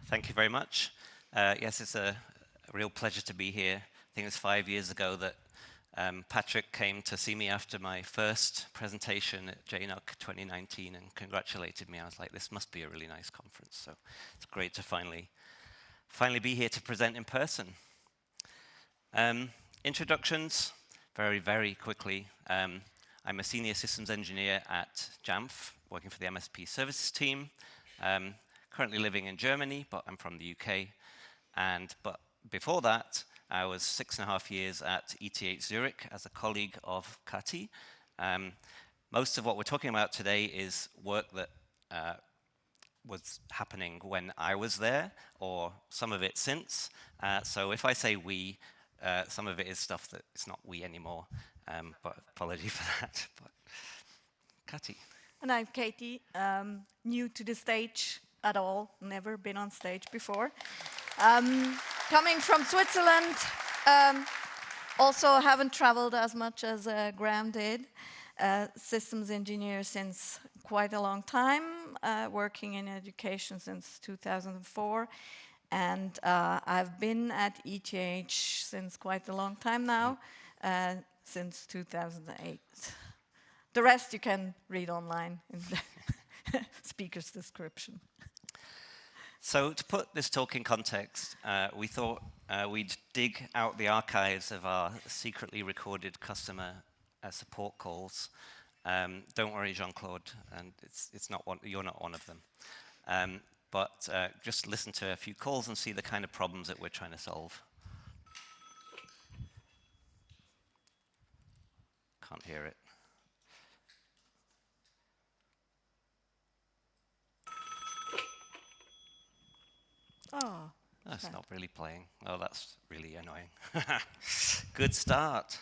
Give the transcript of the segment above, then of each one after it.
Thank you very much. Yes, it's a real pleasure to be here. I think it was 5 years ago that Patrick came to see me after my first presentation at JNUC 2019 and congratulated me. I was like, this must be a really nice conference. So it's great to finally be here to present in person. Introductions, very quickly. I'm a senior systems engineer at Jamf, working for the MSP services team. Currently living in Germany, but I'm from the UK. But before that, I was 6.5 years at ETH Zurich as a colleague of Kati. Most of what we're talking about today is work that was happening when I was there, or some of it since. So if I say we, some of it is stuff that it's not we anymore, but apology for that. But Kati. And I'm Katie, new to the stage at all, never been on stage before. Coming from Switzerland, also haven't traveled as much as Graham did. Systems engineer since quite a long time, working in education since 2004. And I've been at ETH since quite a long time now, since 2008. The rest you can read online in the speaker's description. So to put this talk in context, we thought we'd dig out the archives of our secretly recorded customer support calls. Don't worry, Jean-Claude, and you're not one of them. But just listen to a few calls and see the kind of problems that we're trying to solve. Can't hear it. Oh, that's not really playing. Oh, that's really annoying. Good start.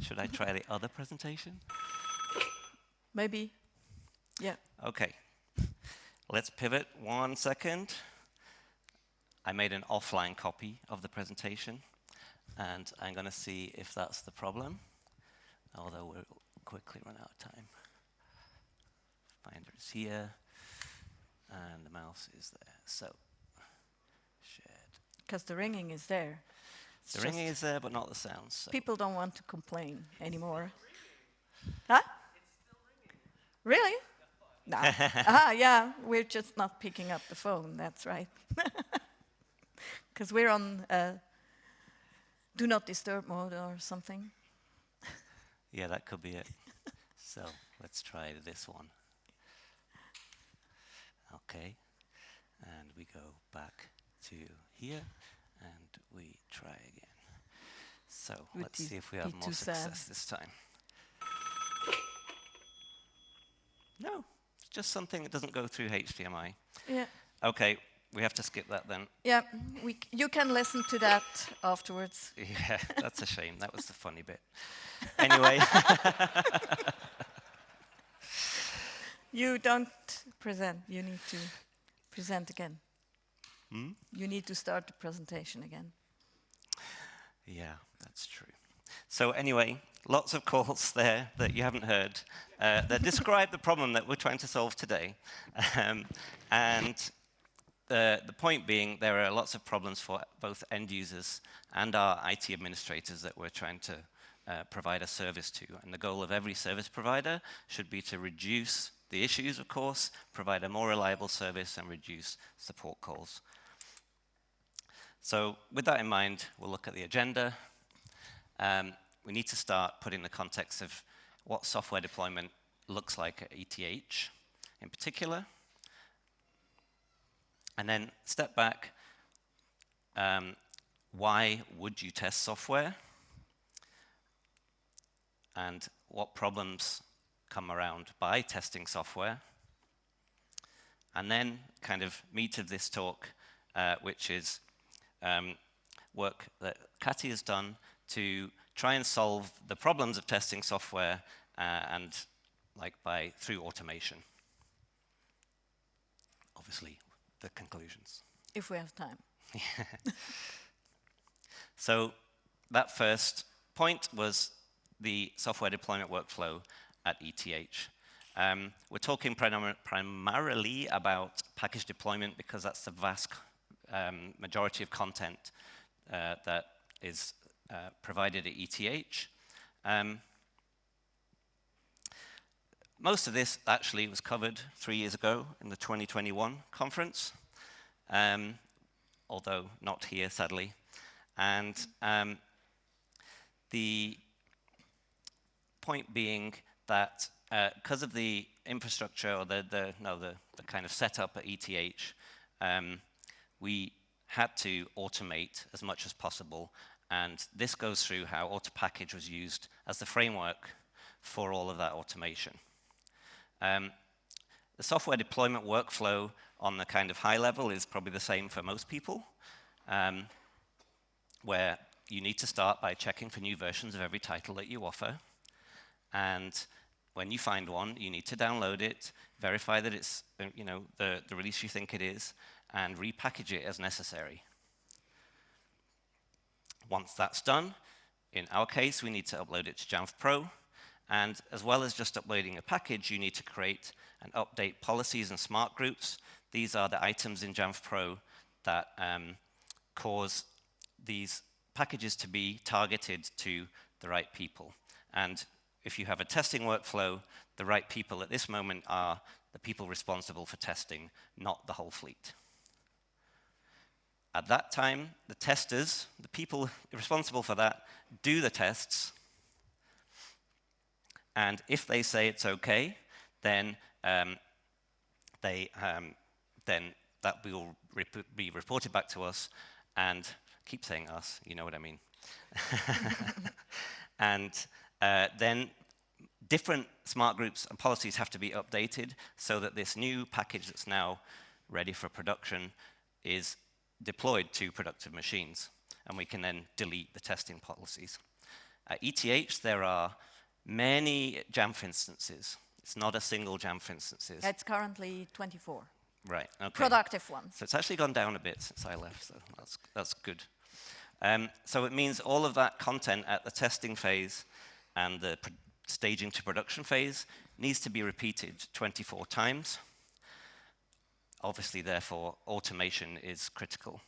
Should I try the other presentation? Maybe. Yeah. Okay. Let's pivot 1 second. I made an offline copy of the presentation, and I'm going to see if that's the problem, although we'll quickly run out of time. Finder is here, and the mouse is there. So. Because the ringing is there. The ringing is there, but not the sounds. So. People don't want to complain anymore. Huh? It's still ringing. Really? No. Yeah, we're just not picking up the phone, that's right. Because we're on do not disturb mode or something. Yeah, that could be it. So let's try this one. Okay, and we go back to here, and we try again. So let's see if we have more success this time. No, it's just something that doesn't go through HDMI. Yeah. Okay, we have to skip that then. Yeah, you can listen to that afterwards. Yeah, that's a shame. That was the funny bit. Anyway. You don't present, you need to present again. You need to start the presentation again. Yeah, that's true. So anyway, lots of calls there that you haven't heard that describe the problem that we're trying to solve today. And the point being, there are lots of problems for both end users and our IT administrators that we're trying to provide a service to. And the goal of every service provider should be to reduce the issues, of course, provide a more reliable service, and reduce support calls. So with that in mind, we'll look at the agenda. We need to start putting the context of what software deployment looks like at ETH in particular. And then step back, why would you test software? And what problems come around by testing software? And then kind of meat of this talk, which is work that Kati has done to try and solve the problems of testing software and through automation. Obviously, the conclusions. If we have time. So that first point was the software deployment workflow at ETH. We're talking primarily about package deployment because that's the vast majority of content that is provided at ETH. Most of this actually was covered 3 years ago in the 2021 conference, although not here, sadly. And the point being that because of the infrastructure or the kind of setup at ETH, we had to automate as much as possible. And this goes through how AutoPkg was used as the framework for all of that automation. The software deployment workflow on the kind of high level is probably the same for most people, where you need to start by checking for new versions of every title that you offer. And when you find one, you need to download it, verify that it's the release you think it is, and repackage it as necessary. Once that's done, in our case, we need to upload it to Jamf Pro. And as well as just uploading a package, you need to create and update policies and smart groups. These are the items in Jamf Pro that cause these packages to be targeted to the right people. And if you have a testing workflow, the right people at this moment are the people responsible for testing, not the whole fleet. At that time, the testers, the people responsible for that, do the tests. And if they say it's okay, then that will be reported back to us, and keep saying us, you know what I mean. And then different smart groups and policies have to be updated so that this new package that's now ready for production is deployed to productive machines, and we can then delete the testing policies. At ETH, there are many Jamf instances. It's not a single Jamf instances. It's currently 24. Right, okay. Productive ones. So it's actually gone down a bit since I left, so that's good. So it means all of that content at the testing phase and the staging to production phase needs to be repeated 24 times. Obviously, therefore, automation is critical.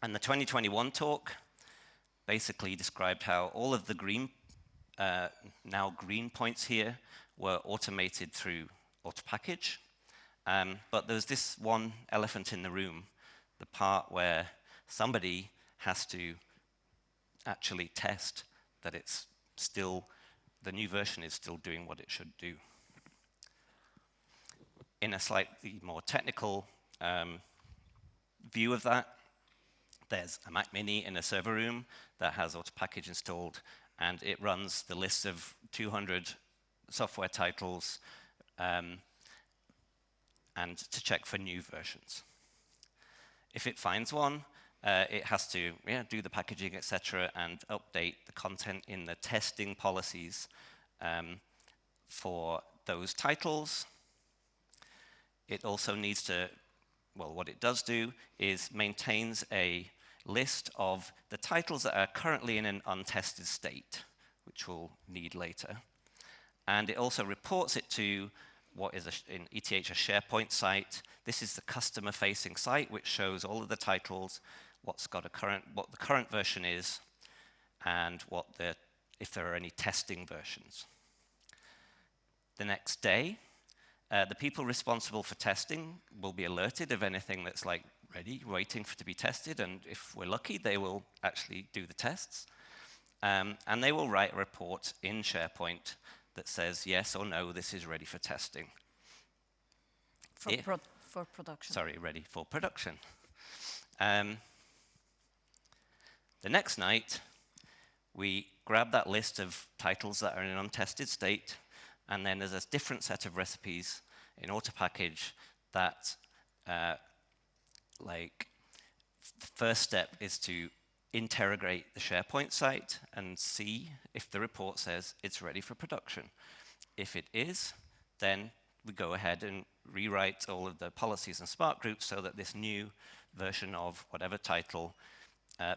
And the 2021 talk basically described how all of the green, now green points here were automated through AutoPkg. But there's this one elephant in the room, the part where somebody has to actually test that it's still, the new version is still doing what it should do. In a slightly more technical view of that, there's a Mac Mini in a server room that has AutoPkg installed, and it runs the list of 200 software titles and to check for new versions. If it finds one, it has to do the packaging, etc., and update the content in the testing policies for those titles. It also needs to, well, what it does do is maintains a list of the titles that are currently in an untested state, which we'll need later. And it also reports it to what is in ETH a SharePoint site. This is the customer-facing site, which shows all of the titles, what the current version is, and if there are any testing versions. The next day, the people responsible for testing will be alerted of anything that's like ready, waiting to be tested, and if we're lucky, they will actually do the tests. And they will write a report in SharePoint that says, yes or no, this is ready for testing. For production. Sorry, ready for production. The next night, we grab that list of titles that are in an untested state, and then there's a different set of recipes in AutoPkg that, the first step is to interrogate the SharePoint site and see if the report says it's ready for production. If it is, then we go ahead and rewrite all of the policies and smart groups so that this new version of whatever title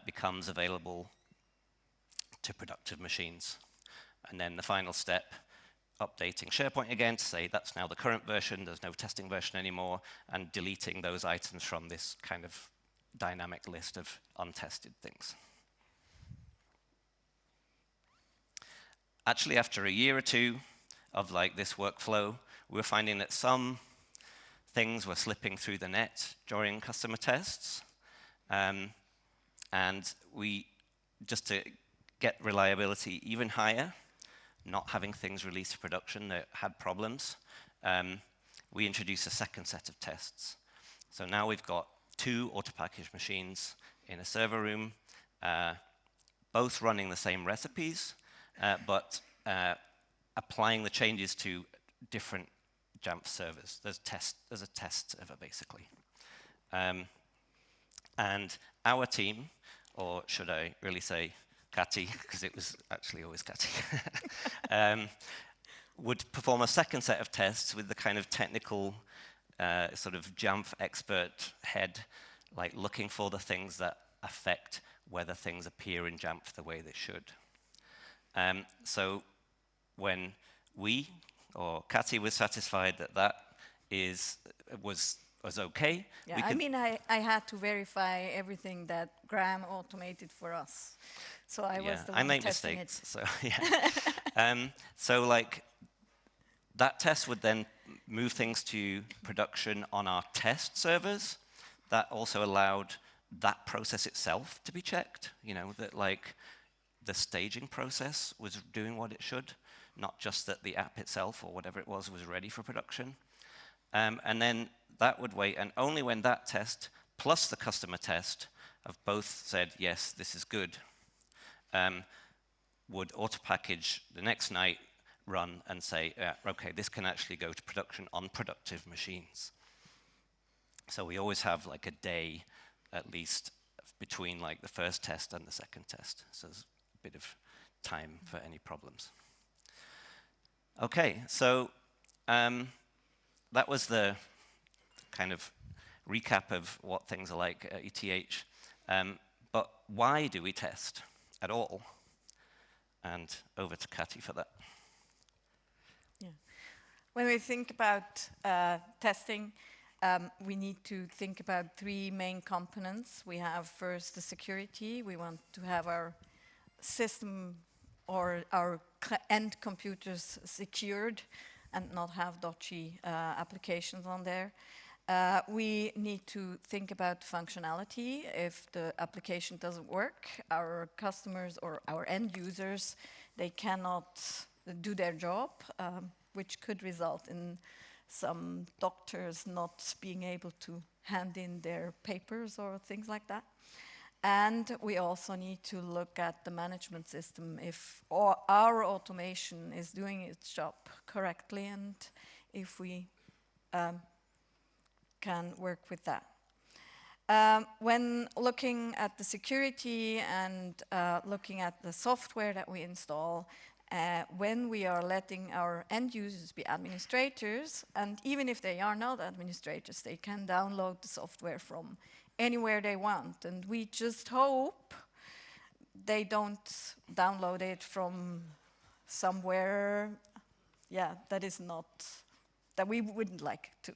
becomes available to productive machines. And then the final step updating SharePoint again to say that's now the current version, there's no testing version anymore, and deleting those items from this kind of dynamic list of untested things. Actually, after a year or two of like this workflow, we were finding that some things were slipping through the net during customer tests. And we, just to get reliability even higher, not having things released to production that had problems, we introduced a second set of tests. So now we've got 2 AutoPkg machines in a server room, both running the same recipes, but applying the changes to different Jamf servers. There's a test server, basically. And our team, or should I really say Kati, because it was actually always Kati, would perform a second set of tests with the kind of technical sort of Jamf expert head, like looking for the things that affect whether things appear in Jamf the way they should. So when we, or Kati, was satisfied that that was okay. Yeah, I mean, I had to verify everything that Graham automated for us. So I was the one testing it. I make mistakes, so yeah. So like, that test would then move things to production on our test servers. That also allowed that process itself to be checked, you know, that like the staging process was doing what it should, not just that the app itself or whatever it was ready for production. And then that would wait, and only when that test plus the customer test have both said, yes, this is good, would AutoPkg the next night run and say, okay, this can actually go to production on productive machines. So we always have like a day at least between like the first test and the second test. So there's a bit of time for any problems. Okay, so that was the kind of recap of what things are like at ETH. But why do we test at all? And over to Kati for that. Yeah. When we think about testing, we need to think about 3 main components. We have first the security. We want to have our system or our end computers secured and not have dodgy applications on there. We need to think about functionality. If the application doesn't work, our customers or our end users, they cannot do their job, which could result in some doctors not being able to hand in their papers or things like that. And we also need to look at the management system, if our automation is doing its job correctly, and if we can work with that. When looking at the security and looking at the software that we install, when we are letting our end users be administrators, and even if they are not administrators, they can download the software from anywhere they want, and we just hope they don't download it from somewhere, that is not, that we wouldn't like to.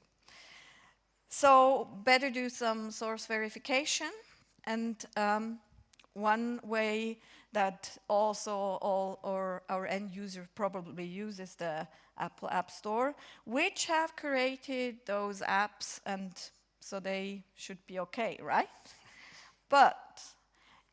So better do some source verification, and one way that also our end user probably uses the Apple App Store, which have created those apps, and so they should be okay, right? But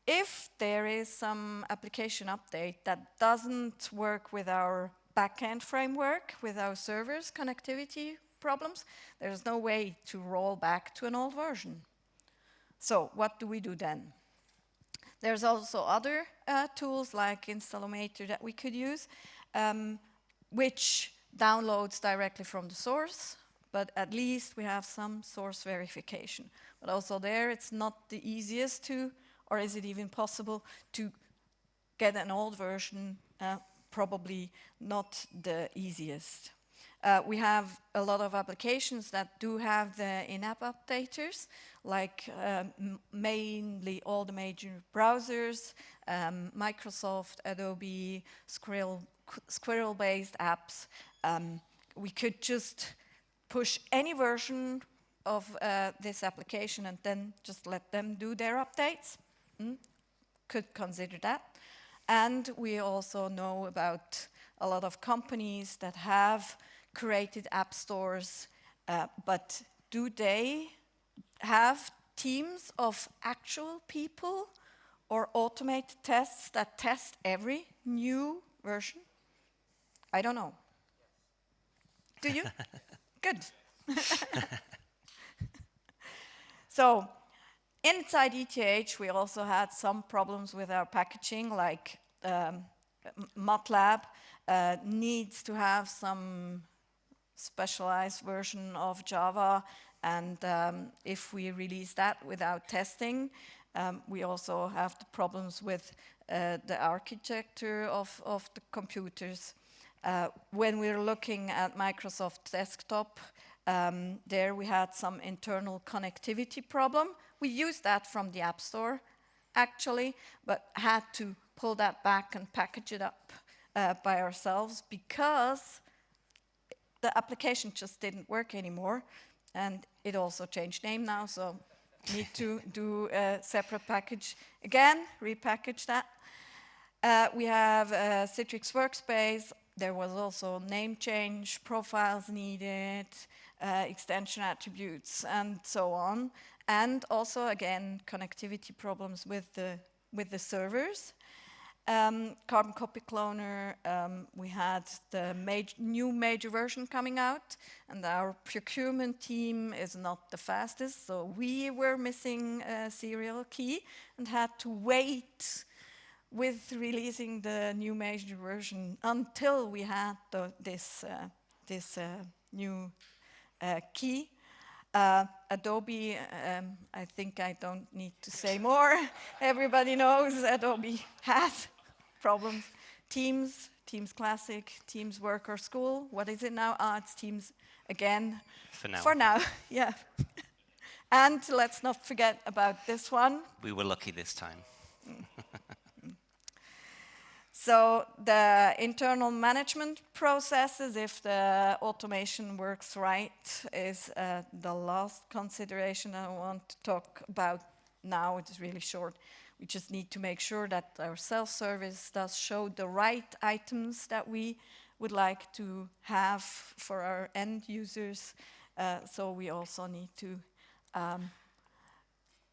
if there is some application update that doesn't work with our backend framework, with our servers connectivity problems, there's no way to roll back to an old version. So what do we do then? There's also other tools like Installometer that we could use, which downloads directly from the source, but at least we have some source verification. But also there, it's not the easiest to, or is it even possible to get an old version? Probably not the easiest. We have a lot of applications that do have the in-app updaters, like mainly all the major browsers, Microsoft, Adobe, Skrill, Squirrel-based apps. We could just push any version of this application and then just let them do their updates. Could consider that. And we also know about a lot of companies that have created app stores, but do they have teams of actual people or automated tests that test every new version? I don't know. Do you? Good. So inside ETH, we also had some problems with our packaging, like MATLAB needs to have some specialized version of Java, and if we release that without testing, we also have the problems with the architecture of the computers. When we're looking at Microsoft Desktop, there we had some internal connectivity problem. We used that from the App Store, actually, but had to pull that back and package it up by ourselves because the application just didn't work anymore, and it also changed name now, so need to do a separate package again, repackage that. We have Citrix Workspace. There was also name change, profiles needed, extension attributes, and so on. And also, again, connectivity problems with the servers. Carbon Copy Cloner, we had the new major version coming out, and our procurement team is not the fastest, so we were missing a serial key and had to wait with releasing the new major version until we had this new key. Adobe, I think I don't need to say more. Everybody knows Adobe has problems. Teams Classic, Teams Work or School. What is it now? It's Teams again. For now, yeah. And let's not forget about this one. We were lucky this time. So the internal management processes, if the automation works right, is the last consideration I want to talk about now. It's really short. We just need to make sure that our self-service does show the right items that we would like to have for our end users. So we also need to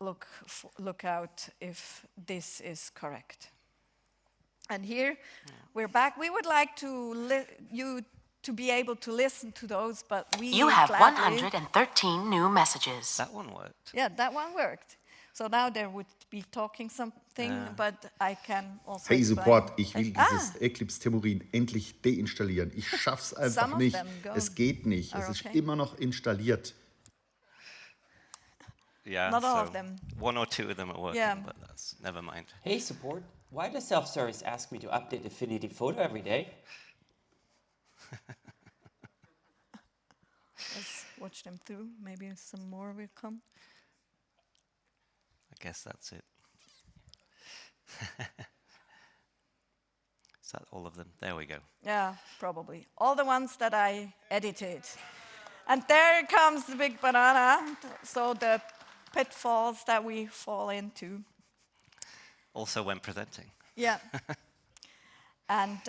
look out if this is correct. And here we're back. We would like you to be able to listen to those, but we You have 113 new messages. That one worked. Yeah, that one worked. So now there would be talking something, but I can also Hey explain. Support, ich will dieses Eclipse-Temurin endlich deinstallieren. Ich schaff's einfach nicht. Es geht nicht. Es ist immer noch installiert. Yeah, not all of them. One or two of them are working, but that's never mind. Hey Support, why does self-service ask me to update Affinity Photo every day? Let's watch them through. Maybe some more will come. I guess that's it. Is that all of them? There we go. Yeah, probably. All the ones that I edited. And there comes the big banana. So the pitfalls that we fall into. Also when presenting. Yeah. And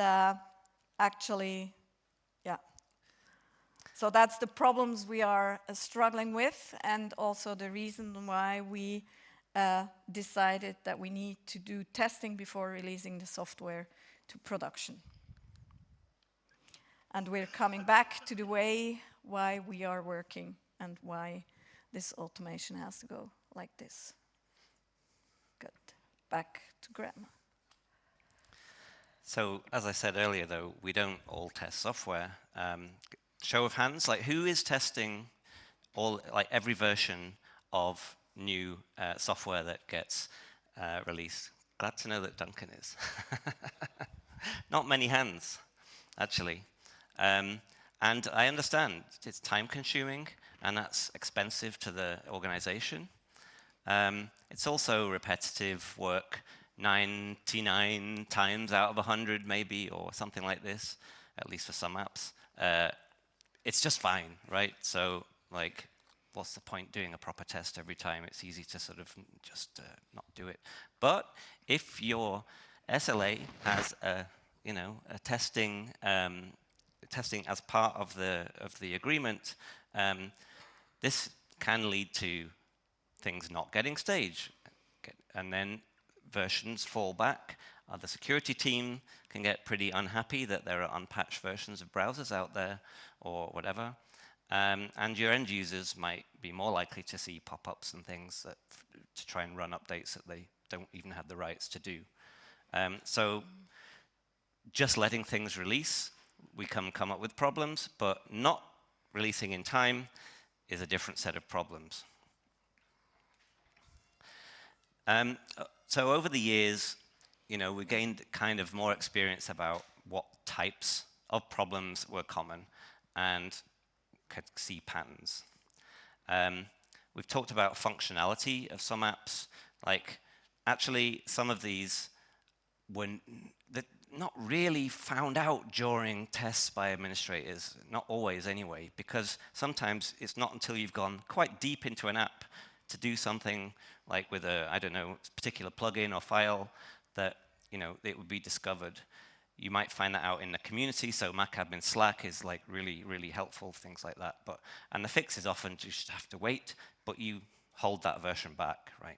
actually, yeah. So that's the problems we are struggling with, and also the reason why we decided that we need to do testing before releasing the software to production. And we're coming back to the way why we are working and why this automation has to go like this. Good. Back to Graham. So, as I said earlier, though, we don't all test software. Show of hands, like who is testing every version of new software that gets released? Glad to know that Duncan is. Not many hands, actually. And I understand it's time-consuming, and that's expensive to the organization. It's also repetitive work. 99 times out of 100 maybe, or something like this, at least for some apps, it's just fine, right? So like, what's the point doing a proper test every time? It's easy to sort of just not do it. But if your SLA has a testing as part of the agreement, this can lead to things not getting staged, and then versions fall back. The security team can get pretty unhappy that there are unpatched versions of browsers out there or whatever. And your end users might be more likely to see pop-ups and things to try and run updates that they don't even have the rights to do. So just letting things release, we can come up with problems, but not releasing in time is a different set of problems. So over the years, we gained kind of more experience about what types of problems were common and could see patterns. We've talked about functionality of some apps. Like, actually, some of these were not really found out during tests by administrators, not always anyway, because sometimes it's not until you've gone quite deep into an app to do something like with a, I don't know, particular plugin or file that, it would be discovered. You might find that out in the community, so MacAdmin Slack is like really, really helpful, things like that. And the fix is often you just have to wait, but you hold that version back, right?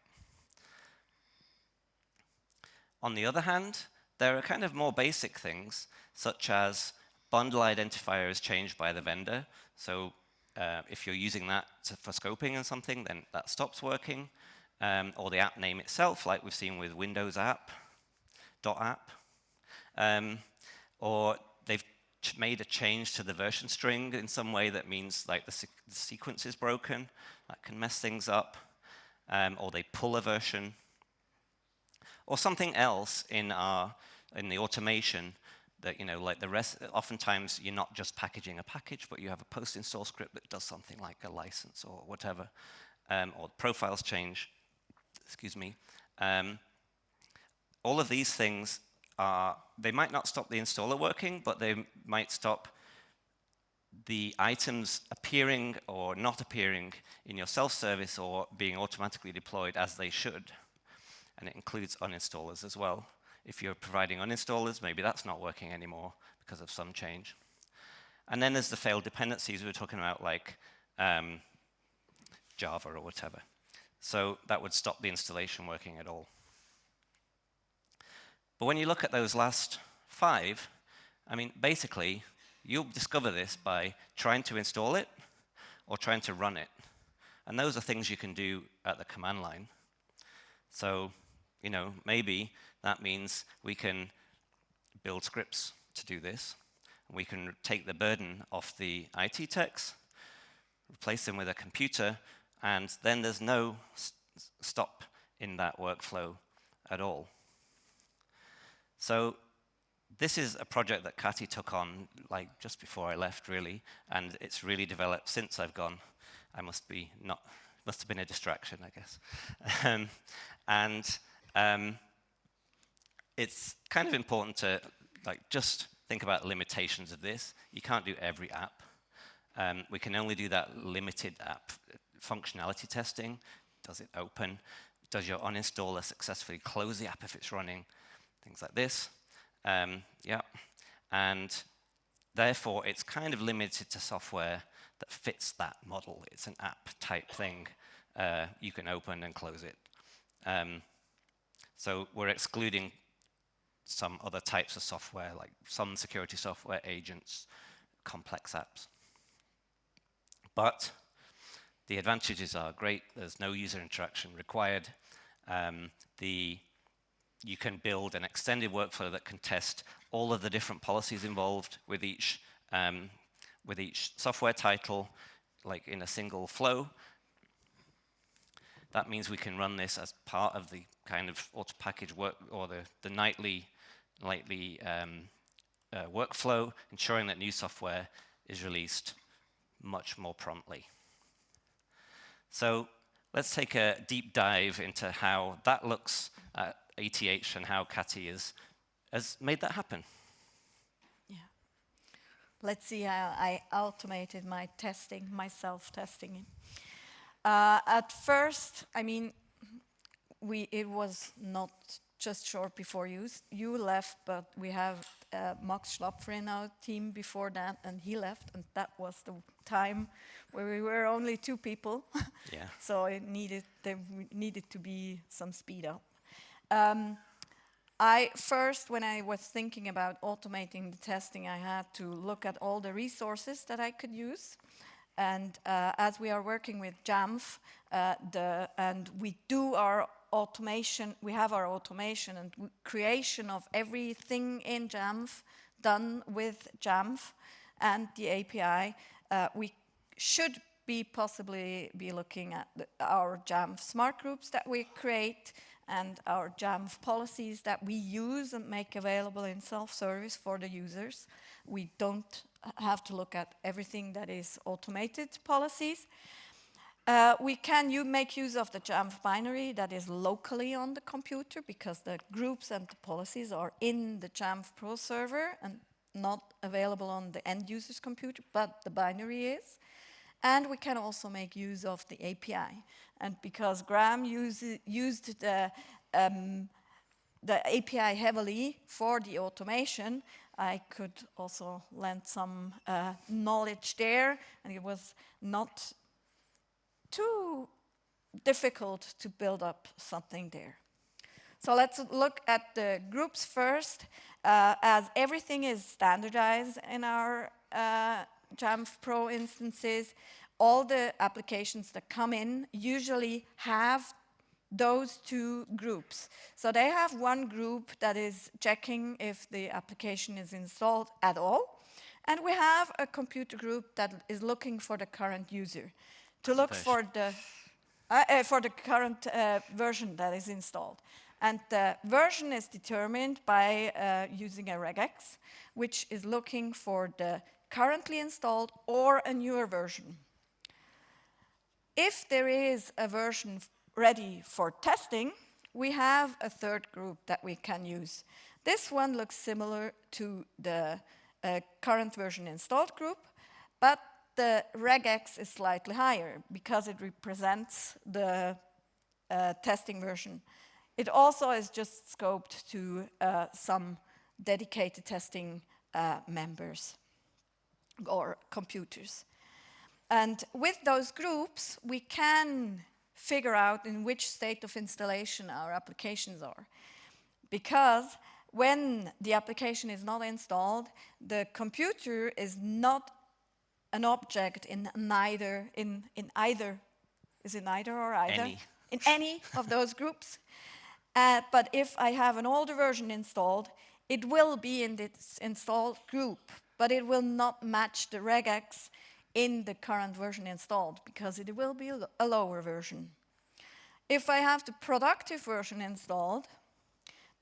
On the other hand, there are kind of more basic things, such as bundle identifier is changed by the vendor. So if you're using that for scoping and something, then that stops working. Or the app name itself, like we've seen with Windows app, .app. Or they've made a change to the version string in some way that means like the sequence is broken. That can mess things up. Or they pull a version. Or something else in the automation that, like the rest, oftentimes you're not just packaging a package, but you have a post-install script that does something like a license or whatever, or profiles change, excuse me. All of these things they might not stop the installer working, but they might stop the items appearing or not appearing in your self-service or being automatically deployed as they should. And it includes uninstallers as well. If you're providing uninstallers, maybe that's not working anymore because of some change. And then there's the failed dependencies we were talking about, like Java or whatever. So that would stop the installation working at all. But when you look at those last 5, I mean, basically, you'll discover this by trying to install it or trying to run it. And those are things you can do at the command line. So, maybe that means we can build scripts to do this. We can take the burden off the IT techs, replace them with a computer, and then there's no stop in that workflow at all. So this is a project that Kati took on like just before I left, really, and it's really developed since I've gone. I must have been a distraction, I guess. It's kind of important to just think about the limitations of this. You can't do every app. We can only do that limited app functionality testing. Does it open? Does your uninstaller successfully close the app if it's running? Things like this. Yeah. And therefore, it's kind of limited to software that fits that model. It's an app type thing. You can open and close it. So we're excluding some other types of software, like some security software, agents, complex apps. But the advantages are great. There's no user interaction required. You can build an extended workflow that can test all of the different policies involved with each software title, like in a single flow. That means we can run this as part of the kind of AutoPkg work or the nightly workflow, ensuring that new software is released much more promptly. So let's take a deep dive into how that looks ETH and how Kati has made that happen. Yeah. Let's see how I automated my testing, my self-testing. At first, I mean, it was not just short before you left, but we have Max Schlapfer in our team before that, and he left, and that was the time where we were only 2 people. Yeah. So there needed to be some speed up. When I was thinking about automating the testing, I had to look at all the resources that I could use. And as we are working with Jamf, and we do our automation, we have our automation and creation of everything in Jamf done with Jamf and the API, we should possibly be looking at our Jamf smart groups that we create and our Jamf policies that we use and make available in self-service for the users. We don't have to look at everything that is automated policies. We can make use of the Jamf binary that is locally on the computer because the groups and the policies are in the Jamf Pro server and not available on the end user's computer, but the binary is. And we can also make use of the API. And because Graham used the API heavily for the automation, I could also lend some knowledge there, and it was not too difficult to build up something there. So let's look at the groups first. As everything is standardized in our Jamf Pro instances, all the applications that come in usually have those 2 groups. So they have one group that is checking if the application is installed at all, and we have a computer group that is looking for the current user, to look for the current version that is installed. And the version is determined by using a regex, which is looking for the currently installed or a newer version. If there is a version ready for testing, we have a 3rd group that we can use. This one looks similar to the current version installed group, but the regex is slightly higher because it represents the testing version. It also is just scoped to some dedicated testing members or computers. And with those groups, we can figure out in which state of installation our applications are. Because when the application is not installed, the computer is not an object in either, is it neither or either? Any. In any of those groups. But if I have an older version installed, it will be in this installed group, but it will not match the regex in the current version installed because it will be a lower version. If I have the productive version installed,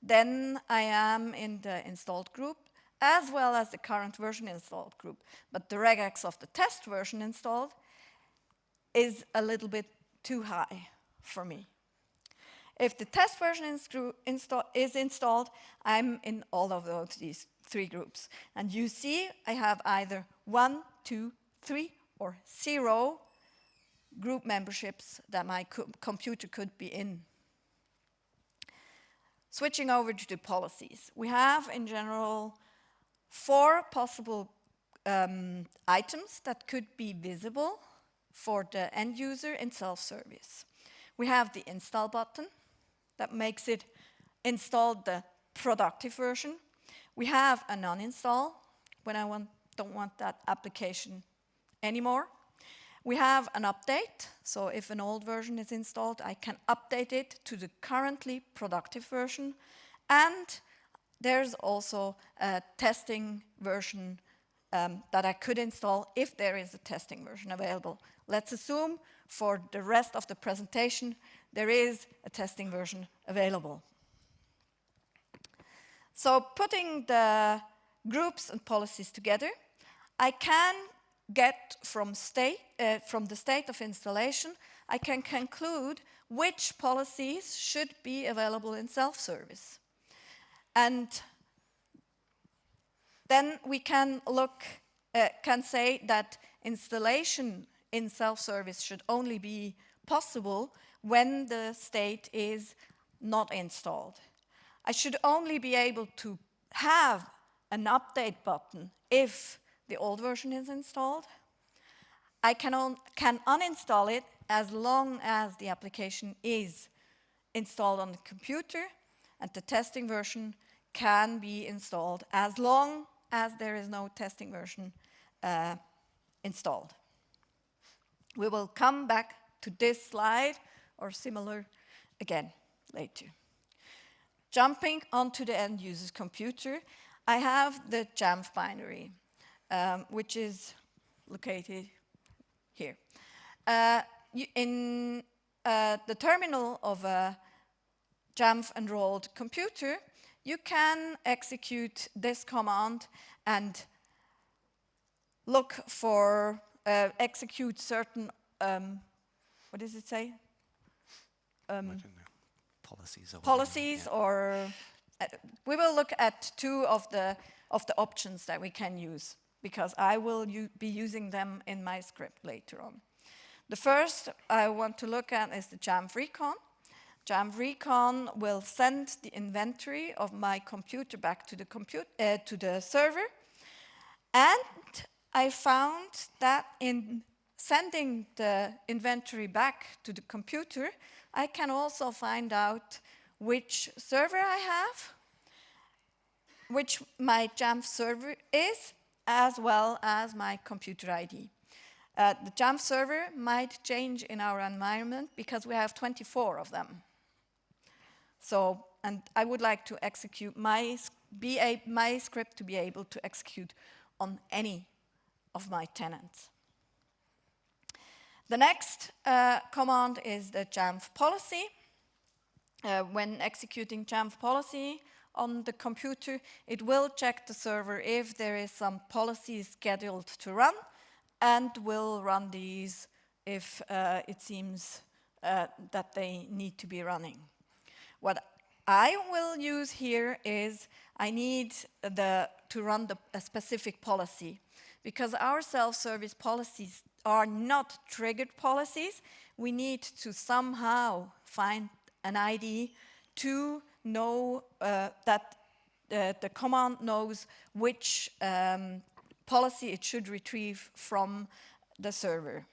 then I am in the installed group as well as the current version installed group. But the regex of the test version installed is a little bit too high for me. If the test version is installed, I'm in all of these 3 groups. And you see I have either 1, 2, 3, or 0 group memberships that my computer could be in. Switching over to the policies. We have, in general, 4 possible items that could be visible for the end user in self-service. We have the install button that makes it install the productive version. We have an uninstall when I don't want that application anymore. We have an update, so if an old version is installed, I can update it to the currently productive version. And there's also a testing version that I could install if there is a testing version available. Let's assume for the rest of the presentation, there is a testing version available. So putting the groups and policies together, I can get from the state of installation, I can conclude which policies should be available in self-service. And then we can say that installation in self-service should only be possible when the state is not installed. I should only be able to have an update button if the old version is installed. I can uninstall it as long as the application is installed on the computer, and the testing version can be installed as long as there is no testing version installed. We will come back to this slide or similar again later. Jumping onto the end user's computer, I have the Jamf binary, which is located here. In the terminal of a Jamf enrolled computer, you can execute this command and look for, execute certain, what does it say? I don't know. Policies or policies, yeah. or we will look at two of the options that we can use, because I will be using them in my script later on. The first I want to look at is the Jamf Recon. Jamf Recon will send the inventory of my computer back to the server, and I found that in sending the inventory back to the computer, I can also find out which server I have, which my Jamf server is, as well as my computer ID. The Jamf server might change in our environment because we have 24 of them. So, and I would like to execute my script to be able to execute on any of my tenants. The next command is the Jamf policy. When executing Jamf policy on the computer, it will check the server if there is some policy scheduled to run, and will run these if it seems that they need to be running. What I will use here is I need to run a specific policy, because our self-service policies are not triggered policies. We need to somehow find an ID to know that the command knows which policy it should retrieve from the server.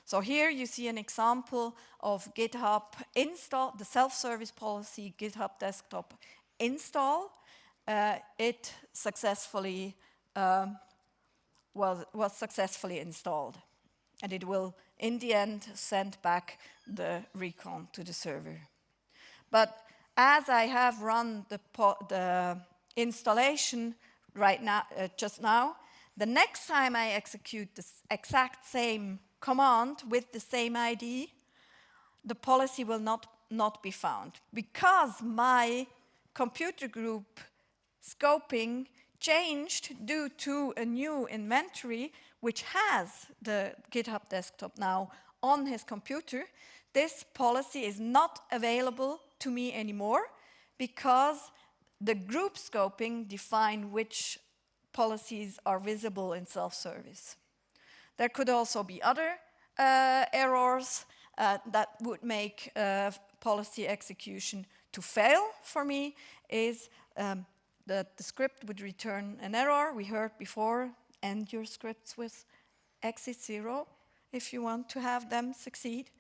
So here you see an example of GitHub install, the self-service policy GitHub desktop install. It successfully was successfully installed, and it will in the end send back the recon to the server. But as I have run the installation right now, just now, the next time I execute the exact same command with the same ID, the policy will not be found, because my computer group scoping changed due to a new inventory which has the GitHub desktop now on his computer. This policy is not available to me anymore, because the group scoping define which policies are visible in self-service. There could also be other errors that would make policy execution to fail for me, is that the script would return an error. We heard before, end your scripts with exit 0 if you want to have them succeed.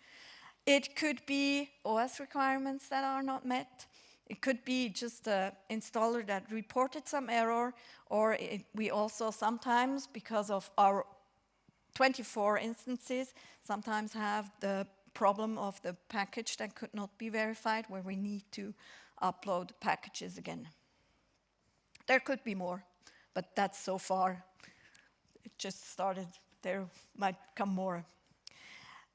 It could be OS requirements that are not met. It could be just an installer that reported some error, or we also sometimes, because of our 24 instances, sometimes have the problem of the package that could not be verified, where we need to upload packages again. There could be more, but that's so far. It just started. There might come more.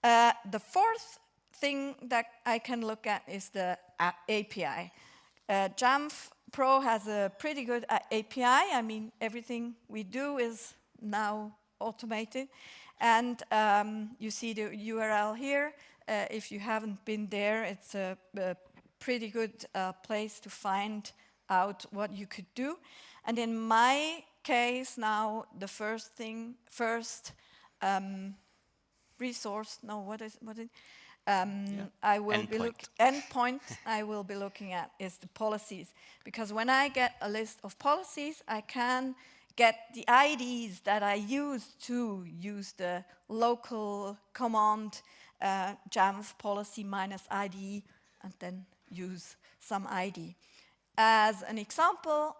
The fourth thing that I can look at is the API. Jamf Pro has a pretty good API. I mean, everything we do is now automated. And you see the URL here. If you haven't been there, it's a pretty good place to find out what you could do. And in my case now, the first resource, no, what is I will be endpoint I will be looking at is the policies, because when I get a list of policies, I can get the IDs that I use to use the local command Jamf policy -ID and then use some ID. As an example,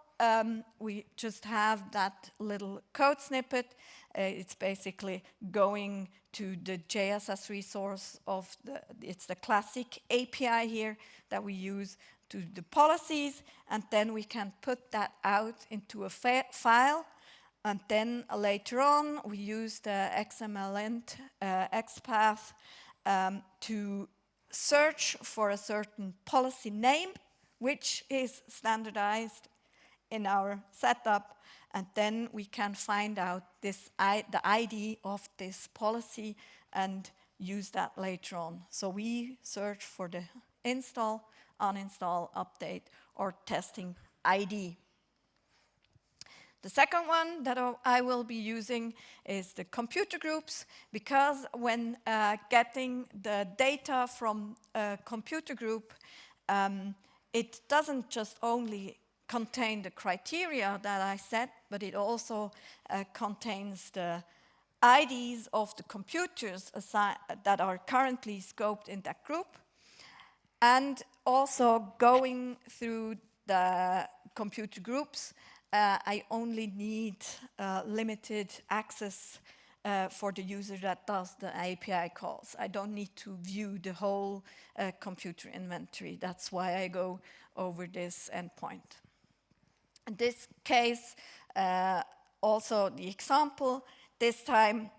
we just have that little code snippet. It's basically going to the JSS resource of it's the classic API here that we use to the policies, and then we can put that out into a file, and then later on we use the XML-int XPath to search for a certain policy name, which is standardized in our setup, and then we can find out the ID of this policy and use that later on. So we search for the install, uninstall, update, or testing ID. The second one that I will be using is the computer groups, because when getting the data from a computer group, it doesn't just only contain the criteria that I set, but it also contains the IDs of the computers that are currently scoped in that group. And also going through the computer groups, I only need limited access for the user that does the API calls. I don't need to view the whole computer inventory. That's why I go over this endpoint. In this case, also the example, this time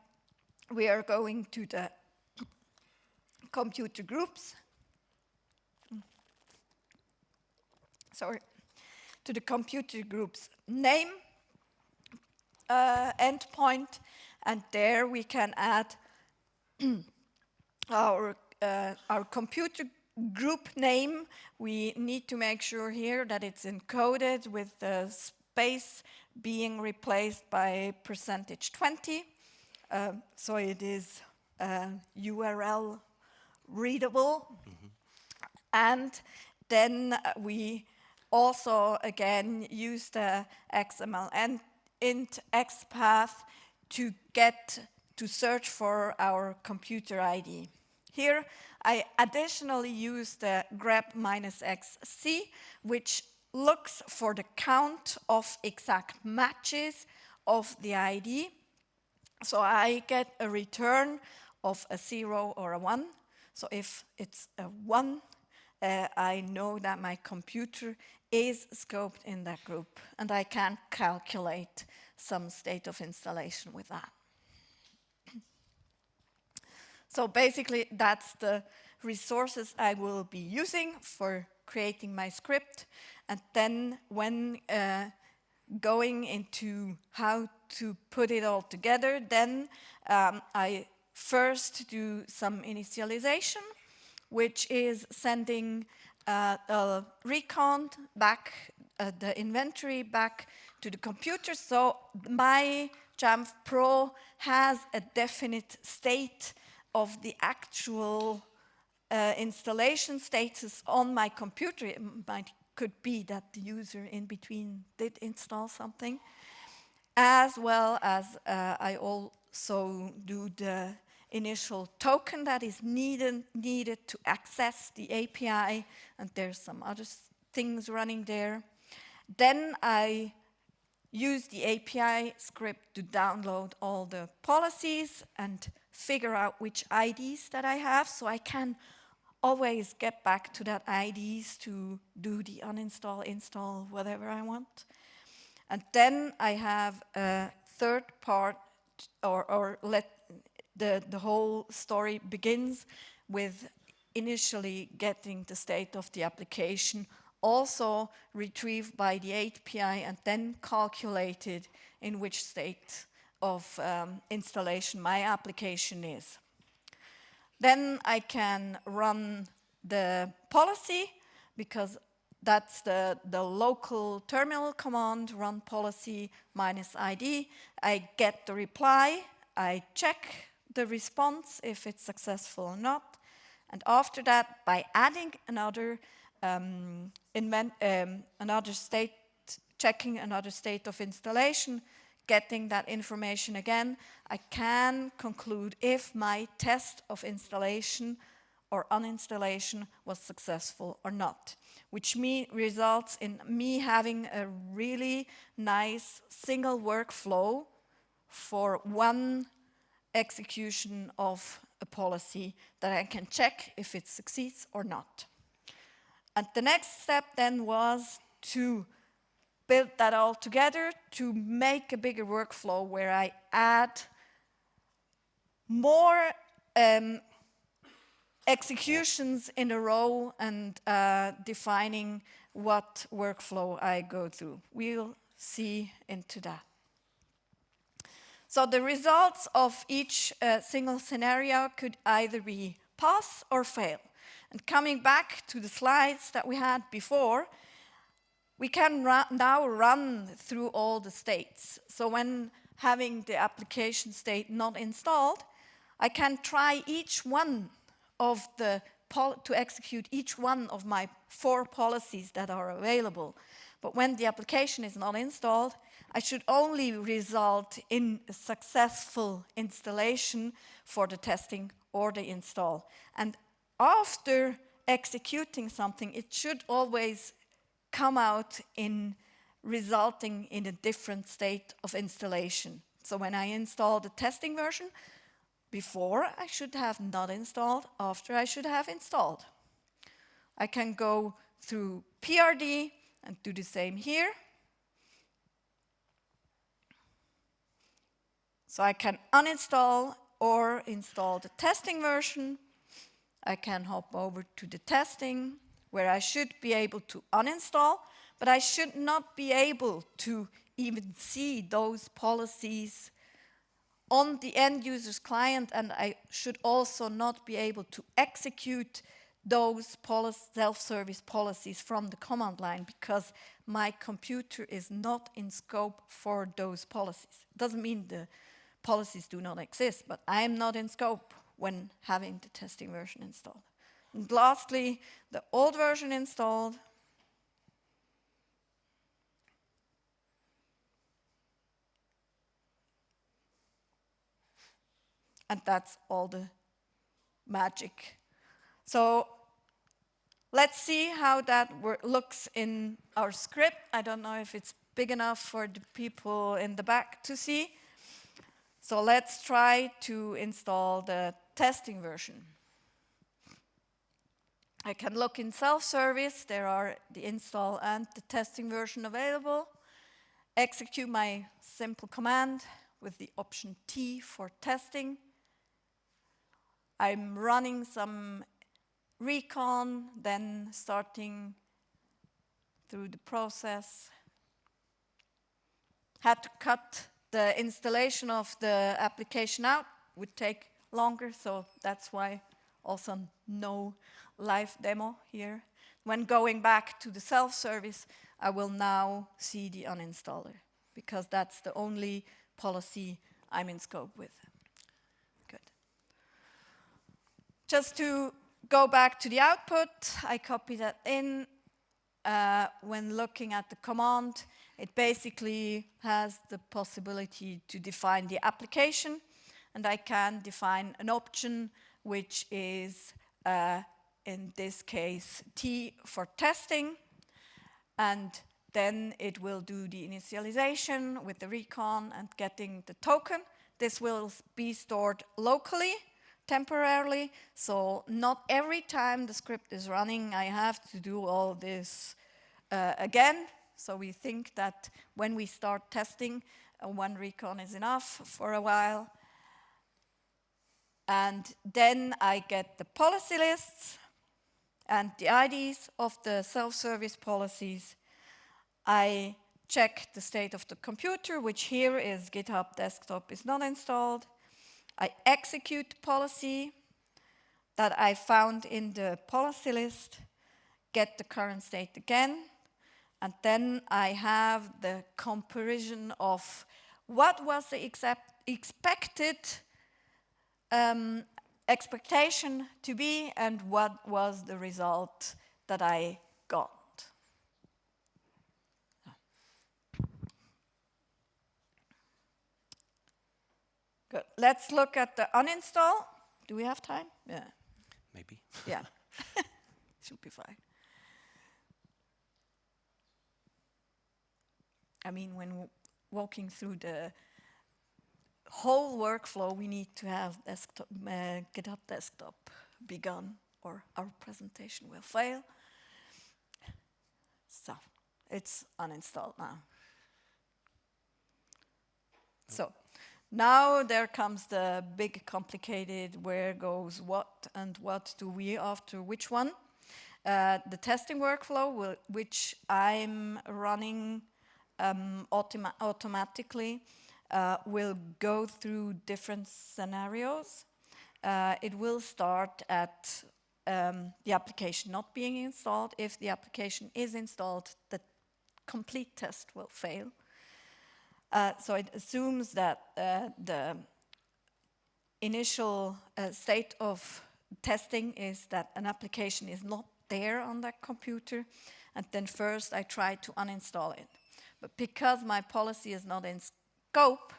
we are going to the computer groups. Sorry. To the computer groups name endpoint, and there we can add our computer group name. We need to make sure here that it's encoded with the space being replaced by %20, so it is URL readable. And then we also again use the XML-int XPath to search for our computer ID. Here I additionally use the grep -xc, which looks for the count of exact matches of the ID. So I get a return of a 0 or a 1. So if it's a 1, I know that my computer is scoped in that group, and I can calculate some state of installation with that. So basically, that's the resources I will be using for creating my script. And then when going into how to put it all together, then I first do some initialization, which is sending a recon back, the inventory back to the computer. So my Jamf Pro has a definite state of the actual installation status on my computer. It could be that the user in between did install something, as well as I also do the initial token that is needed to access the API, and there's some other things running there. Then I use the API script to download all the policies and figure out which IDs that I have, so I can always get back to that IDs to do the uninstall, install, whatever I want. And then I have a third part, or let the whole story begins with initially getting the state of the application, also retrieved by the API and then calculated in which state of installation my application is. Then I can run the policy, because that's the local terminal command, run policy -id. I get the reply, I check the response if it's successful or not, and after that, by adding another state, checking another state of installation, getting that information again, I can conclude if my test of installation or uninstallation was successful or not, which results in me having a really nice single workflow for one execution of a policy that I can check if it succeeds or not. And the next step then was to build that all together to make a bigger workflow where I add more executions in a row and defining what workflow I go through. We'll see into that. So the results of each single scenario could either be pass or fail. And coming back to the slides that we had before, we can now run through all the states. So when having the application state not installed, I can try each one of to execute each one of my 4 policies that are available. But when the application is not installed, I should only result in a successful installation for the testing or the install. And after executing something, it should always come out in resulting in a different state of installation. So when I install the testing version, before I should have not installed, after I should have installed. I can go through PRD and do the same here. So I can uninstall or install the testing version. I can hop over to the testing, where I should be able to uninstall, but I should not be able to even see those policies on the end user's client, and I should also not be able to execute those self-service policies from the command line, because my computer is not in scope for those policies. It doesn't mean the policies do not exist, but I am not in scope when having the testing version installed. And lastly, the old version installed. And that's all the magic. So let's see how that looks in our script. I don't know if it's big enough for the people in the back to see. So let's try to install the testing version. I can look in self-service. There are the install and the testing version available. Execute my simple command with the option T for testing. I'm running some recon, then starting through the process. Had to cut the installation of the application out, would take longer, so that's why also no live demo here. When going back to the self-service, I will now see the uninstaller, because that's the only policy I'm in scope with. Good. Just to go back to the output, I copy that in. When looking at the command, it basically has the possibility to define the application, and I can define an option which is, in this case, T for testing, and then it will do the initialization with the recon and getting the token. This will be stored locally, temporarily, so not every time the script is running I have to do all this again. So we think that when we start testing, one recon is enough for a while. And then I get the policy lists and the IDs of the self-service policies. I check the state of the computer, which here is GitHub desktop is not installed. I execute the policy that I found in the policy list, get the current state again, and then I have the comparison of what was the expected expectation to be and what was the result that I got. Good. Let's look at the uninstall. Do we have time? Yeah. Maybe. Yeah. Should be fine. I mean, when walking through the whole workflow, we need to have desktop, GitHub desktop begun, or our presentation will fail. So it's uninstalled now. So now there comes the big complicated where goes what and what do we after which one. The testing workflow, which I'm running automatically, will go through different scenarios. It will start at the application not being installed. If the application is installed, the complete test will fail. So it assumes that the initial state of testing is that an application is not there on that computer, and then first I try to uninstall it. But because my policy is not in scope,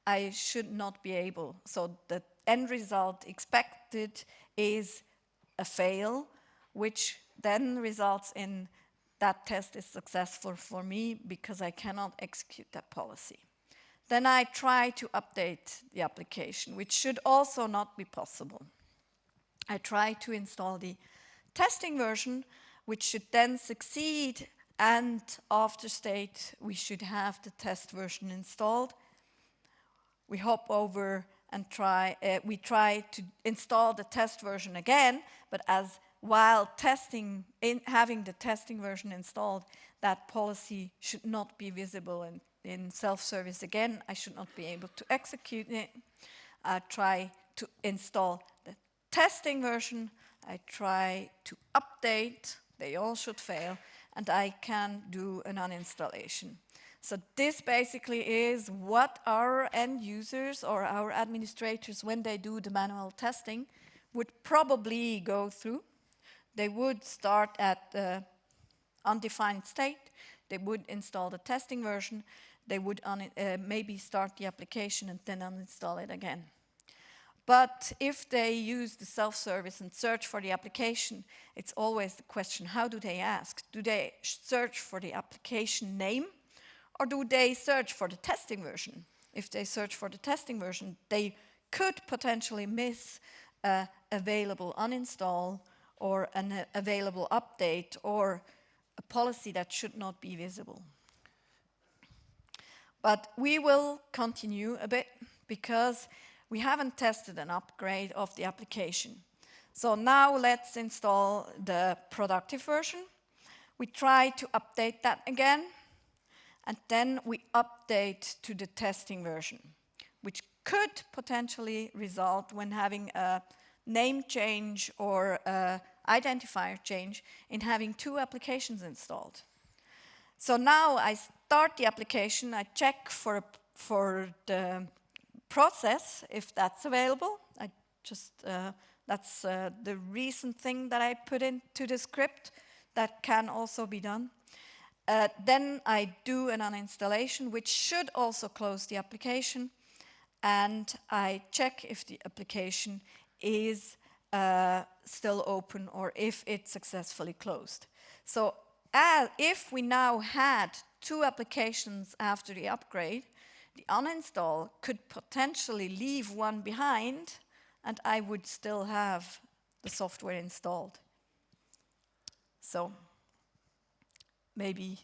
I should not be able. So the end result expected is a fail, which then results in that test is successful for me because I cannot execute that policy. Then I try to update the application, which should also not be possible. I try to install the testing version, which should then succeed, and after state, we should have the test version installed. We hop over and we try to install the test version again, but while having the testing version installed, that policy should not be visible in self-service again. I should not be able to execute it. I try to install the testing version. I try to update. They all should fail. And I can do an uninstallation. So this basically is what our end users or our administrators, when they do the manual testing, would probably go through. They would start at the undefined state. They would install the testing version. They would maybe start the application and then uninstall it again. But if they use the self-service and search for the application, it's always the question, how do they ask? Do they search for the application name, or do they search for the testing version? If they search for the testing version, they could potentially miss available uninstall or an available update or a policy that should not be visible. But we will continue a bit because we haven't tested an upgrade of the application. So now let's install the productive version. We try to update that again, and then we update to the testing version, which could potentially result when having a name change or identifier change in having two applications installed. So now I start the application, I check for the process, if that's available. That's the recent thing that I put into the script that can also be done. Then I do an uninstallation, which should also close the application, and I check if the application is still open or if it's successfully closed. So if we now had two applications after the upgrade, the uninstall could potentially leave one behind, and I would still have the software installed. So maybe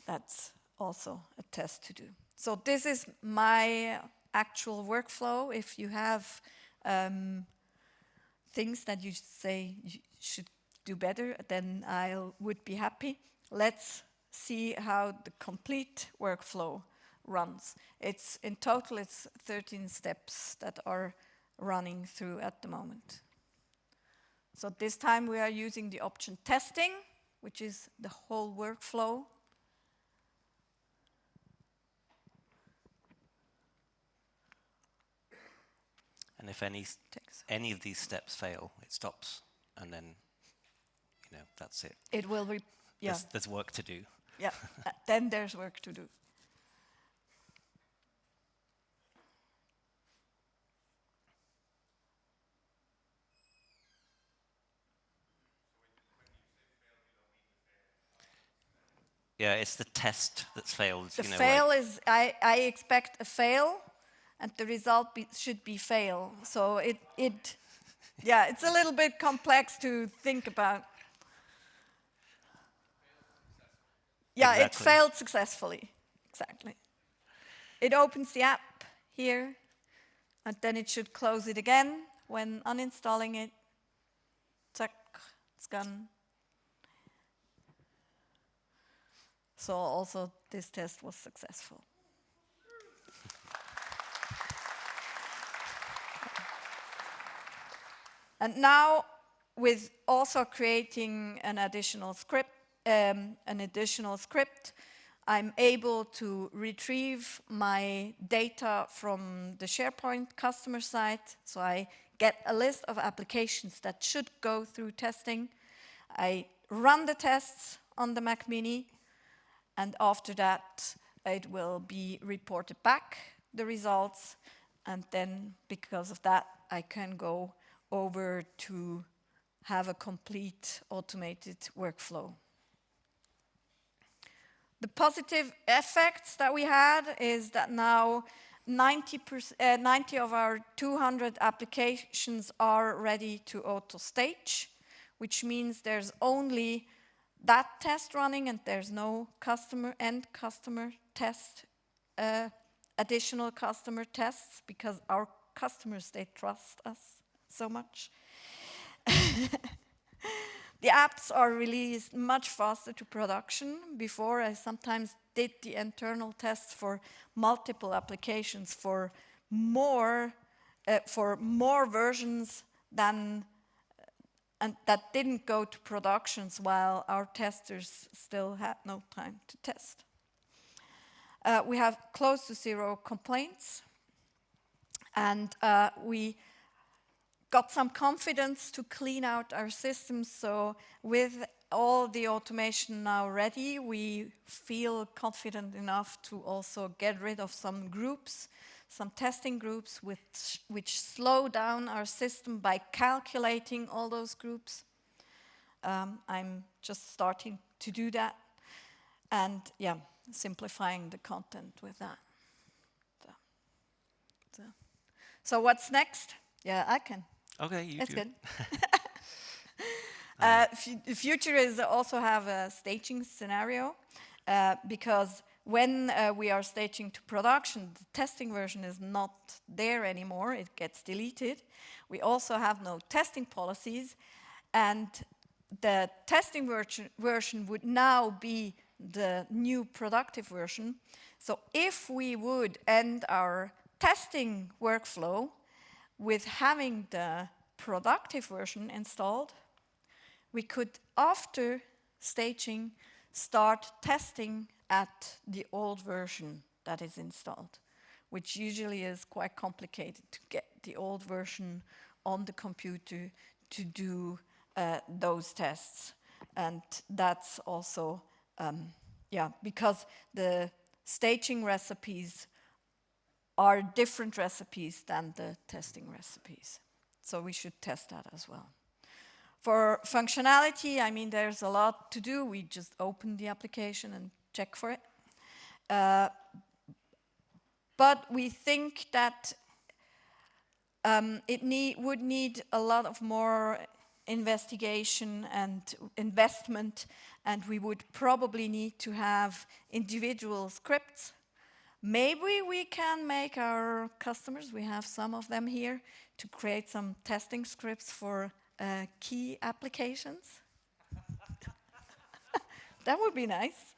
that's also a test to do. So this is my actual workflow. If you have things that you say you should do better, then I would be happy. Let's see how the complete workflow runs. In total, it's 13 steps that are running through at the moment. So this time we are using the option testing, which is the whole workflow. And if any of these steps fail, it stops, and then, you know, that's it. It will be, yeah. There's work to do. Yeah, then there's work to do. Yeah, it's the test that's failed. The fail is, I expect a fail, and the result should be fail. So yeah, it's a little bit complex to think about. Yeah, exactly. It failed successfully. Exactly. It opens the app here, and then it should close it again when uninstalling it. Zack, it's gone. So also this test was successful. And now, with also creating an additional script, I'm able to retrieve my data from the SharePoint customer site. So I get a list of applications that should go through testing. I run the tests on the Mac Mini, and after that, it will be reported back, the results, and then because of that, I can go over to have a complete automated workflow. The positive effects that we had is that now 90 of our 200 applications are ready to auto-stage, which means there's only that test running and there's no end customer test, additional customer tests, because our customers, they trust us so much. The apps are released much faster to production. Before, I sometimes did the internal tests for multiple applications for more versions than, and that didn't go to productions while our testers still had no time to test. We have close to 0 complaints, and we got some confidence to clean out our systems. So with all the automation now ready, we feel confident enough to also get rid of some groups, some testing groups which slow down our system by calculating all those groups. I'm just starting to do that, and yeah, simplifying the content with that. So what's next? Yeah, I can. Okay, you That's do. good. The future is also have a staging scenario, because when we are staging to production, the testing version is not there anymore. It gets deleted. We also have no testing policies, and the testing version would now be the new productive version. So if we would end our testing workflow with having the productive version installed, we could, after staging, start testing at the old version that is installed, which usually is quite complicated to get the old version on the computer to do those tests. And that's also, because the staging recipes are different recipes than the testing recipes. So we should test that as well. For functionality, I mean, there's a lot to do. We just open the application and check for it. But we think that it would need a lot of more investigation and investment, and we would probably need to have individual scripts. Maybe we can make our customers, we have some of them here, to create some testing scripts for key applications. That would be nice.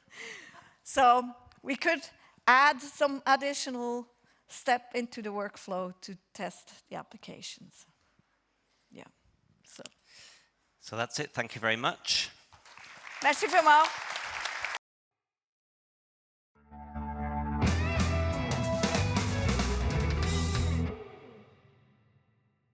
So we could add some additional step into the workflow to test the applications. Yeah. So that's it. Thank you very much. Merci vielmals.